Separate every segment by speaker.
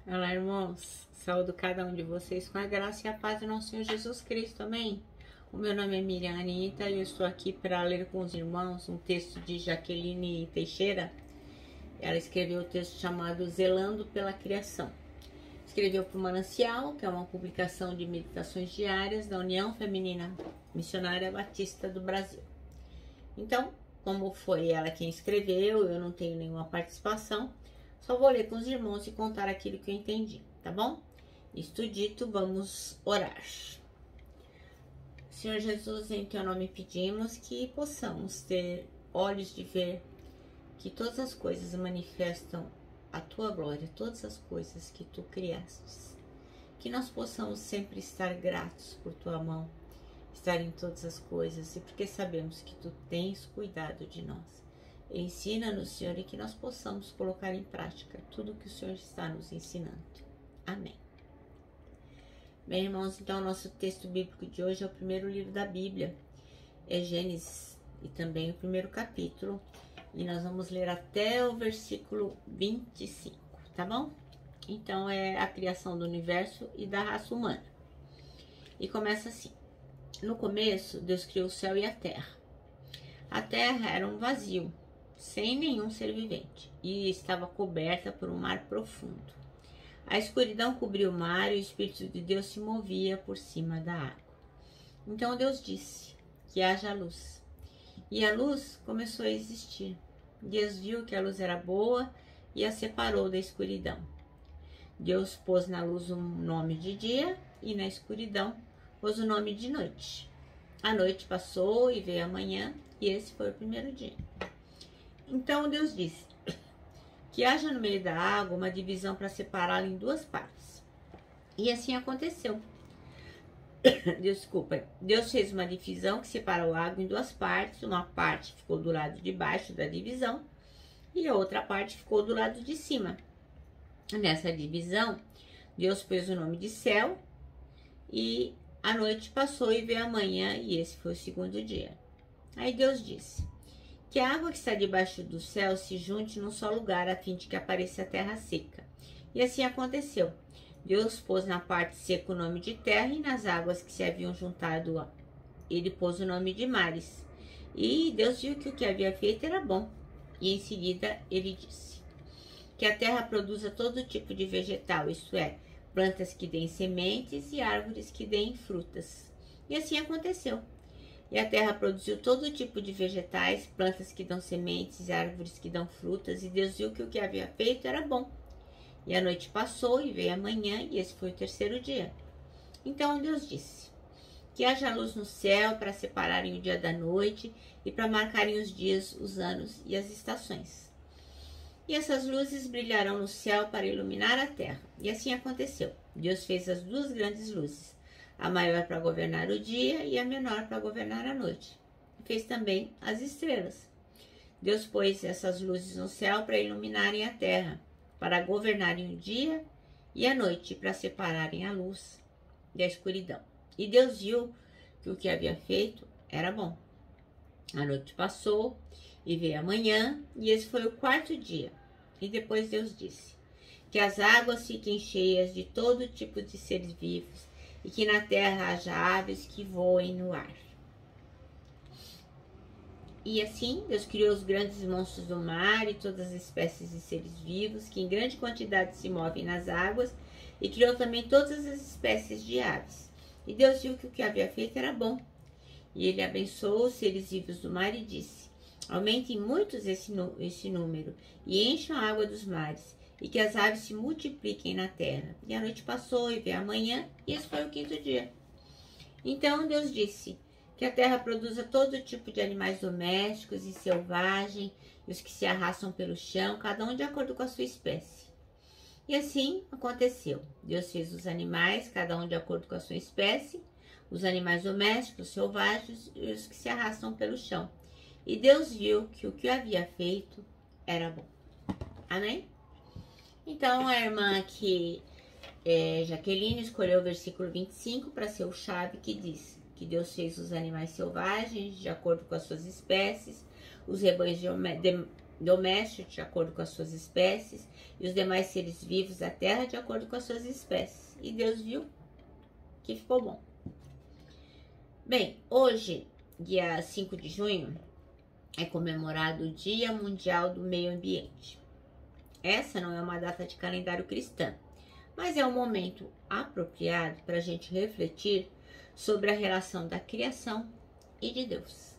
Speaker 1: Olá, irmãos. Saúdo cada um de vocês com a graça e a paz do nosso Senhor Jesus Cristo. Amém? O meu nome é Miriam Anitta e eu estou aqui para ler com os irmãos um texto de Jaqueline Teixeira. Ela escreveu o texto chamado Zelando pela Criação. Escreveu para o Manancial, que é uma publicação de meditações diárias da União Feminina Missionária Batista do Brasil. Então, como foi ela quem escreveu, eu não tenho nenhuma participação. Só vou ler com os irmãos e contar aquilo que eu entendi, tá bom? Isto dito, vamos orar. Senhor Jesus, em teu nome pedimos que possamos ter olhos de ver que todas as coisas manifestam a tua glória, todas as coisas que tu criastes. Que nós possamos sempre estar gratos por tua mão, estar em todas as coisas e porque sabemos que tu tens cuidado de nós. Ensina-nos, Senhor, e que nós possamos colocar em prática tudo o que o Senhor está nos ensinando. Amém. Bem, irmãos, então o nosso texto bíblico de hoje é o primeiro livro da Bíblia, é Gênesis, e também o primeiro capítulo, e nós vamos ler até o versículo 25, tá bom? Então é a criação do universo e da raça humana. E começa assim: no começo, Deus criou o céu e a terra. A terra era um vazio, sem nenhum ser vivente, e estava coberta por um mar profundo. A escuridão cobriu o mar e o Espírito de Deus se movia por cima da água. Então Deus disse que haja luz, e a luz começou a existir. Deus viu que a luz era boa e a separou da escuridão. Deus pôs na luz um nome de dia e na escuridão pôs o nome de noite. A noite passou e veio a manhã, e esse foi o primeiro dia. Então Deus disse que haja no meio da água uma divisão para separá-la em duas partes. E assim aconteceu. Deus fez uma divisão que separou a água em duas partes. Uma parte ficou do lado de baixo da divisão e a outra parte ficou do lado de cima. Nessa divisão, Deus pôs o nome de céu, e a noite passou e veio a manhã, e esse foi o segundo dia. Aí Deus disse que a água que está debaixo do céu se junte num só lugar, a fim de que apareça a terra seca. E assim aconteceu. Deus pôs na parte seca o nome de terra, e nas águas que se haviam juntado, ele pôs o nome de mares. E Deus viu que o que havia feito era bom. E em seguida ele disse que a terra produza todo tipo de vegetal, isto é, plantas que deem sementes e árvores que deem frutas. E assim aconteceu. E a terra produziu todo tipo de vegetais, plantas que dão sementes, árvores que dão frutas, e Deus viu que o que havia feito era bom. E a noite passou e veio a manhã, e esse foi o terceiro dia. Então Deus disse que haja luz no céu para separarem o dia da noite e para marcarem os dias, os anos e as estações. E essas luzes brilharão no céu para iluminar a terra. E assim aconteceu. Deus fez as duas grandes luzes, a maior para governar o dia e a menor para governar a noite. E fez também as estrelas. Deus pôs essas luzes no céu para iluminarem a terra, para governarem o dia e a noite, para separarem a luz da escuridão. E Deus viu que o que havia feito era bom. A noite passou e veio a manhã, e esse foi o quarto dia. E depois Deus disse que as águas fiquem cheias de todo tipo de seres vivos, e que na terra haja aves que voem no ar. E assim Deus criou os grandes monstros do mar e todas as espécies de seres vivos que em grande quantidade se movem nas águas, e criou também todas as espécies de aves. E Deus viu que o que havia feito era bom. E ele abençoou os seres vivos do mar e disse: aumentem muitos esse número, e encham a água dos mares, e que as aves se multipliquem na terra. E a noite passou e veio a manhã, e esse foi o quinto dia. Então Deus disse que a terra produza todo tipo de animais domésticos e selvagens, e os que se arrastam pelo chão, cada um de acordo com a sua espécie. E assim aconteceu. Deus fez os animais, cada um de acordo com a sua espécie, os animais domésticos, selvagens e os que se arrastam pelo chão. E Deus viu que o que havia feito era bom. Amém? Então a irmã aqui, Jaqueline, escolheu o versículo 25 para ser o chave, que diz que Deus fez os animais selvagens de acordo com as suas espécies, os rebanhos domésticos de acordo com as suas espécies, e os demais seres vivos da terra de acordo com as suas espécies. E Deus viu que ficou bom. Bem, hoje, dia 5 de junho, é comemorado o Dia Mundial do Meio Ambiente. Essa não é uma data de calendário cristã, mas é um momento apropriado para a gente refletir sobre a relação da criação e de Deus.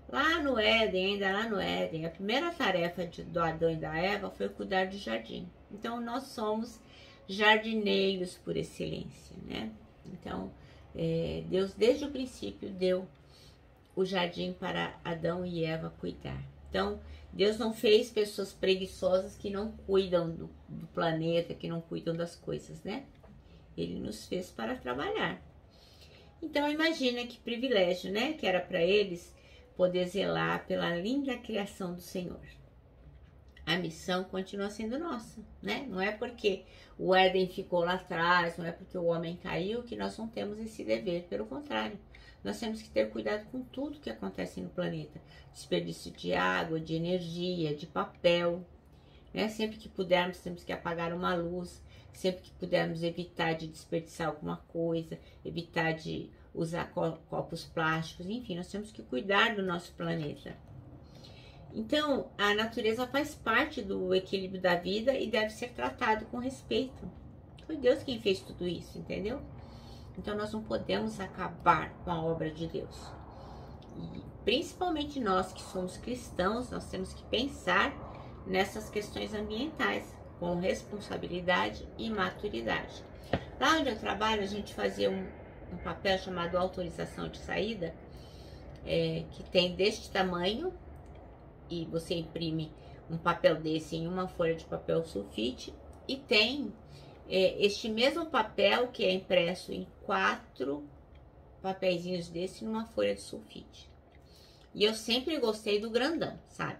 Speaker 1: Lá no Éden, ainda lá no Éden, a primeira tarefa do Adão e da Eva foi cuidar do jardim. Então, nós somos jardineiros por excelência, né? Então, Deus desde o princípio deu o jardim para Adão e Eva cuidar. Então, Deus não fez pessoas preguiçosas que não cuidam do planeta, que não cuidam das coisas, né? Ele nos fez para trabalhar. Então, imagina que privilégio, né? Que era para eles poder zelar pela linda criação do Senhor. A missão continua sendo nossa, né? Não é porque o Éden ficou lá atrás, não é porque o homem caiu que nós não temos esse dever. Pelo contrário, nós temos que ter cuidado com tudo que acontece no planeta. Desperdício de água, de energia, de papel, né? Sempre que pudermos, temos que apagar uma luz. Sempre que pudermos, evitar de desperdiçar alguma coisa, evitar de usar copos plásticos, enfim, nós temos que cuidar do nosso planeta. Então, a natureza faz parte do equilíbrio da vida e deve ser tratado com respeito. Foi Deus quem fez tudo isso, entendeu? Então, nós não podemos acabar com a obra de Deus. E principalmente nós que somos cristãos, nós temos que pensar nessas questões ambientais com responsabilidade e maturidade. Lá onde eu trabalho, a gente fazia um papel chamado autorização de saída, que tem deste tamanho, e você imprime um papel desse em uma folha de papel sulfite, e tem este mesmo papel que é impresso em 4 papeizinhos desse numa folha de sulfite. E eu sempre gostei do grandão, sabe?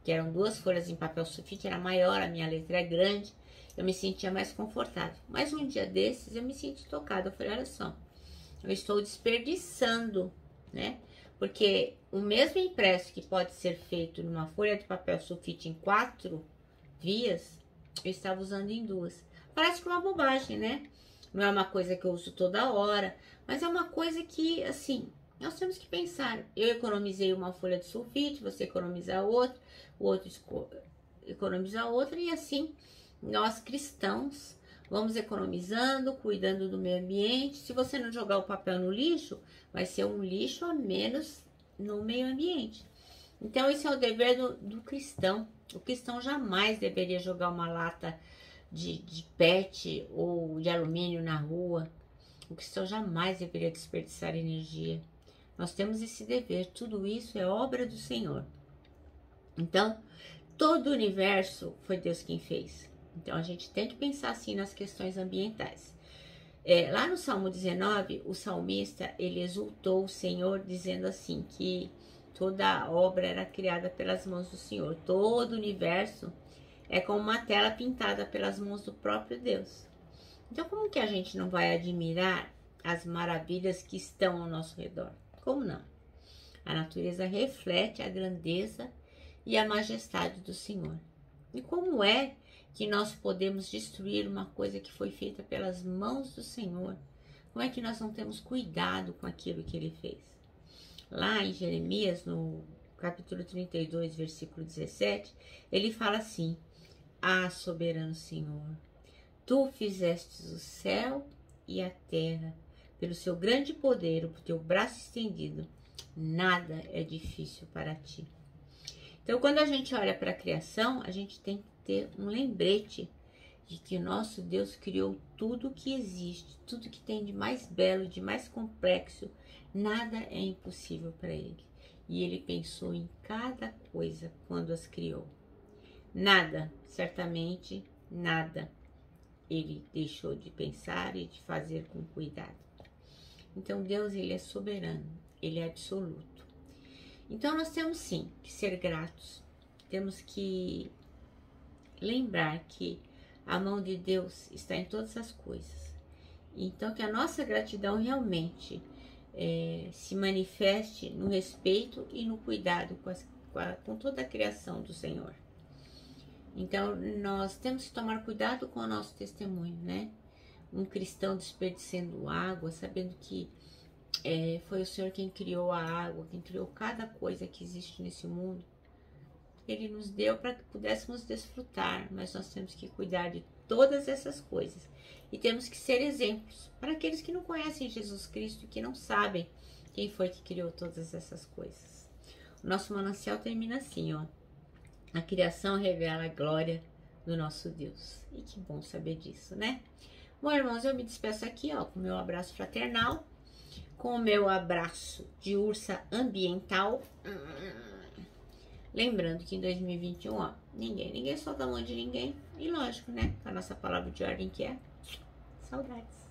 Speaker 1: Que eram 2 folhas em papel sulfite, era maior, a minha letra é grande, eu me sentia mais confortável. Mas um dia desses eu me senti tocada, eu falei, olha só, eu estou desperdiçando, né? Porque o mesmo impresso que pode ser feito numa folha de papel sulfite em 4 vias, eu estava usando em 2. Parece que é uma bobagem, né? Não é uma coisa que eu uso toda hora, mas é uma coisa que, assim, nós temos que pensar. Eu economizei uma folha de sulfite, você economiza outra, o outro economiza outra, e assim, nós cristãos vamos economizando, cuidando do meio ambiente. Se você não jogar o papel no lixo, vai ser um lixo a menos no meio ambiente. Então, esse é o dever do cristão. O cristão jamais deveria jogar uma lata de PET ou de alumínio na rua. O cristão jamais deveria desperdiçar energia. Nós temos esse dever. Tudo isso é obra do Senhor. Então, todo o universo foi Deus quem fez. Então, a gente tem que pensar assim nas questões ambientais. Lá no Salmo 19, o salmista, ele exultou o Senhor, dizendo assim, que toda a obra era criada pelas mãos do Senhor. Todo o universo é como uma tela pintada pelas mãos do próprio Deus. Então, como que a gente não vai admirar as maravilhas que estão ao nosso redor? Como não? A natureza reflete a grandeza e a majestade do Senhor. E como é que nós podemos destruir uma coisa que foi feita pelas mãos do Senhor? Como é que nós não temos cuidado com aquilo que Ele fez? Lá em Jeremias, no capítulo 32, versículo 17, ele fala assim: Ah, soberano Senhor, Tu fizestes o céu e a terra, pelo seu grande poder, o teu braço estendido, nada é difícil para Ti. Então, quando a gente olha para a criação, a gente tem que ter um lembrete de que o nosso Deus criou tudo que existe, tudo que tem de mais belo, de mais complexo, nada é impossível para Ele. E Ele pensou em cada coisa quando as criou. Nada, certamente nada, Ele deixou de pensar e de fazer com cuidado. Então Deus, Ele é soberano, Ele é absoluto. Então nós temos sim que ser gratos, temos que lembrar que a mão de Deus está em todas as coisas. Então que a nossa gratidão realmente se manifeste no respeito e no cuidado com com toda a criação do Senhor. Então, nós temos que tomar cuidado com o nosso testemunho, né? Um cristão desperdiçando água, sabendo que foi o Senhor quem criou a água, quem criou cada coisa que existe nesse mundo. Ele nos deu para que pudéssemos desfrutar, mas nós temos que cuidar de todas essas coisas. E temos que ser exemplos para aqueles que não conhecem Jesus Cristo, que não sabem quem foi que criou todas essas coisas. O nosso manancial termina assim, ó. A criação revela a glória do nosso Deus. E que bom saber disso, né? Bom, irmãos, eu me despeço aqui, ó, com o meu abraço fraternal, com o meu abraço de ursa ambiental. Lembrando que em 2021, ó, ninguém solta a mão de ninguém. E lógico, né? A nossa palavra de ordem que é saudades.